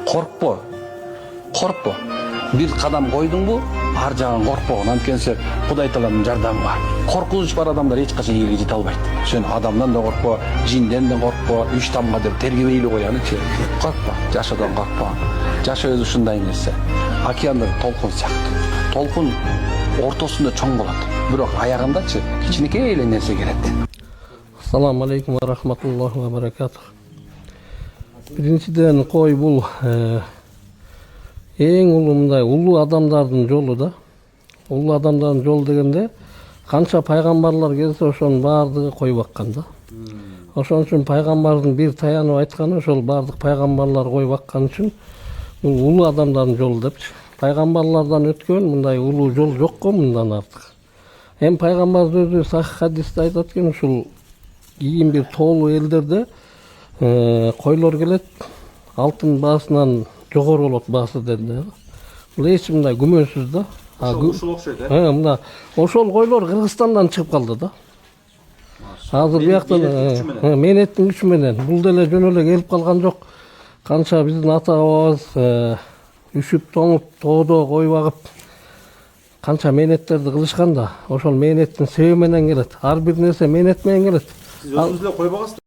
Коркпо. Bir kadam koydun ар жагын коркпогон. Анткени Кудай Тааланын жардамы бар. Коркунуч бар адамдар эч качан элге жете албайт. Сен адамдан да коркпо, жинден да коркпо, 3 тамга деп тергебейли коелучу. Коркпо, жашоодон коркпо. Жашоо өзү ушундай нерсе. Океандагы толкун сыяктуу. Толкун ортосунда чоң болот, бирок аягындачы кичинекей эле нерсе келет. Ассаламу алейкум ва рахматуллахи ва баракатух. Биринчиден кой бул эң улуу улуу адамдардын жолу да. Улуу адамдардын жолу дегенде канча пайгамбарлар келсе ошонун баардыгы кой баккан да. Ошон үчүн пайгамбардын бир таянып айтканы ошол баардык пайгамбарлар кой баккан үчүн бул улуу адамдардын жолу депчи. Пайгамбарлардан өткөн мындай улуу жол жок го мындан артык. Эми пайгамбар өзү сахих хадисте айтат экен, ушул кийин бир тоолуу элдерде койлор келет, алтын баасынан жогору болот баасы деди. Бул эч мындай күмөнсүз да. Ошол окшойт мына ошол койлор Кыргызстандан чыгып калды да. Азыр бияктан менеттин күчү менен бул деле жөн эле келип калган жок. Канча биздин ата бабабыз үшүп тоңуп тоодо кой багып канча менеттерди кылышкан да, ошол менеттин себеби менен келет. Ар бир нерсе менет менен келет. Сиз өзүңүз эле кой багасызбы?